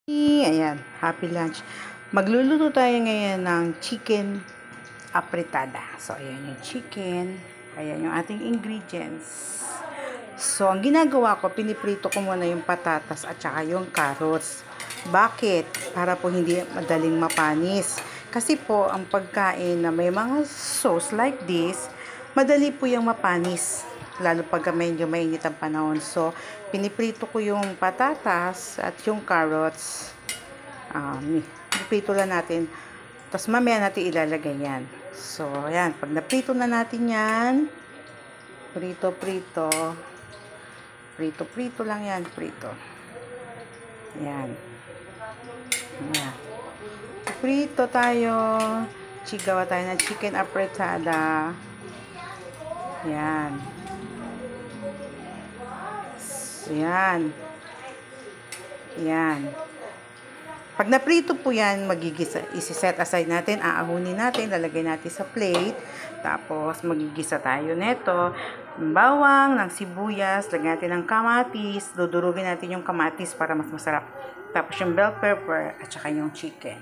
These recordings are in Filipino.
Ayan, happy lunch. Magluluto tayo ngayon ng chicken apretada. So, ayan yung chicken. Ayan yung ating ingredients. So, ang ginagawa ko, piniprito ko muna yung patatas at saka yung carrots. Bakit? Para po hindi madaling mapanis. Kasi po, ang pagkain na may mga sauce like this, madali po yung mapanis. Lalo pag medyo mainit ang panahon. So, piniprito ko yung patatas at yung carrots. Piniprito lang natin. Tapos mamaya natin ilalagay yan. So, ayan. Pag naprito na natin yan, prito. Prito lang yan. Prito. Ayan. Ayan. Prito tayo. Gawa tayo ng chicken apretada. Ayan. Ayan. Ayan. Pag naprito po yan, isi-set aside natin, aahunin natin, lalagay natin sa plate. Tapos, magigisa tayo neto. Bawang, ng sibuyas, lagyan natin ng kamatis. Dudurugin natin yung kamatis para mas masarap. Tapos, yung bell pepper at saka yung chicken.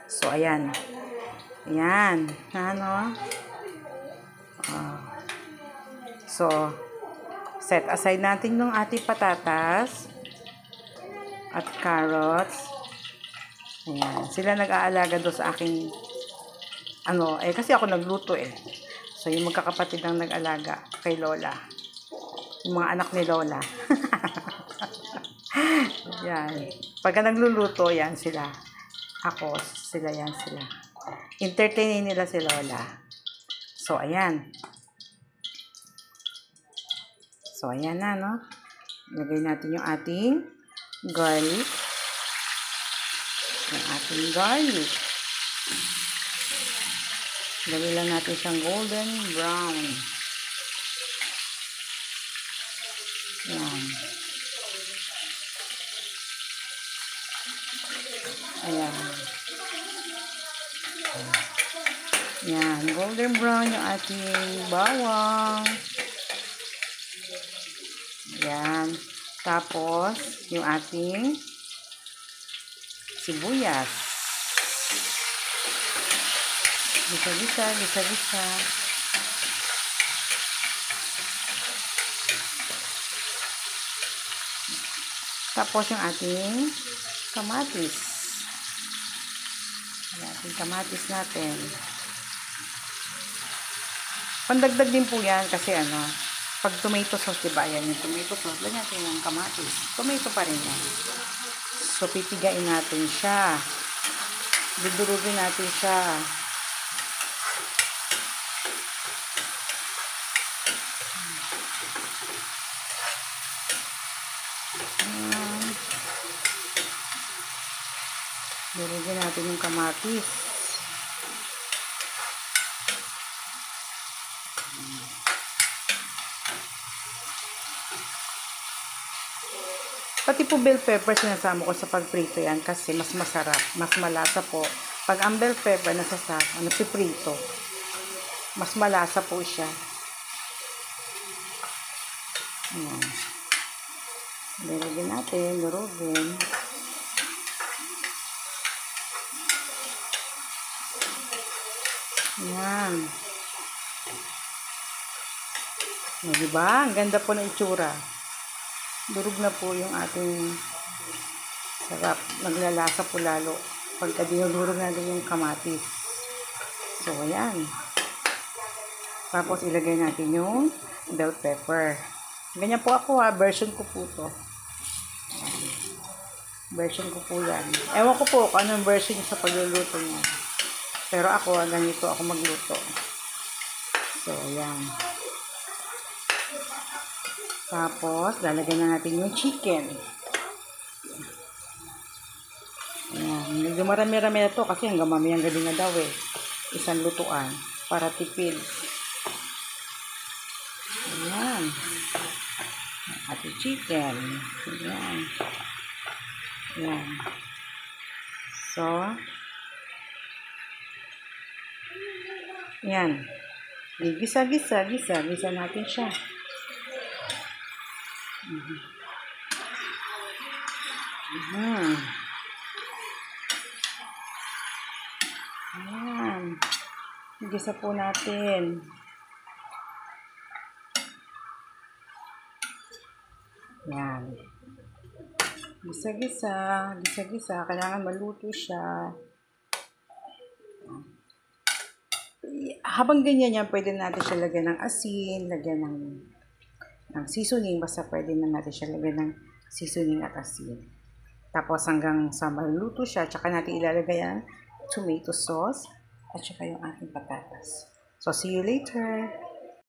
So, ayan. Ayan. Ano? So, set aside natin yung ating patatas at carrots. Ayan. Sila nag-aalaga doon sa aking kasi ako nagluto eh. So, yung magkakapatid ang nag-alaga kay Lola. Yung mga anak ni Lola. Yan. Pagka nagluluto, yan sila. Ako, sila. Entertainin nila si Lola. So, ayan. So, ayan na, no? Lagay natin yung ating garlic. Yung ating garlic. Lagay lang natin siyang golden brown. Ayan. Ayan. Ayan. Golden brown yung ating bawang. Ayan. Tapos, yung ating sibuyas. Gisa. Tapos yung ating kamatis. Ating kamatis natin. Pandagdag din po yan kasi pag tomato sauce, diba? Ayan yung tomato sauce. Lagyan natin yung kamatis. Tomato pa rin yan. So, pipigain natin siya. Dudurugin natin siya. Durugin natin yung kamatis. Pati po bell pepper sinasama ko sa pagprito yan kasi mas masarap, mas malasa po. Pag ang bell pepper napiprito, mas malasa po siya. Ayan. Durugin natin, Ayan. Diba? Ang ganda po ng itsura. Durug na po yung ating sarap. Naglalasa po lalo. Pagka dinudurog natin yung kamatis. So, ayan. Tapos, ilagay natin yung bell pepper. Ganyan po ako version ko po to. Version ko po yan. Ewan ko po kung anong version sa pagluluto niya. Pero ako, ganito ako magluto. So, ayan. Tapos, lalagyan na natin yung chicken. Ayan. Medyo marami-rami na to kasi hanggang mamayang gabi na daw eh. Isang lutuan para tipid. Ayan. Ating chicken. Ayan. Ayan. So, ayan. Gisa natin siya. Gisa po natin. Yan. Gisa-gisa. Gisa-gisa. Kailangan maluto siya. Habang ganyan yan, pwede natin siya lagyan ng asin, lagyan ng seasoning. Basta pwede na natin siya lagyan ng seasoning at asin. Tapos hanggang sa maluto siya, tsaka natin ilalagay ang tomato sauce at tsaka yung ating patatas. So, see you later!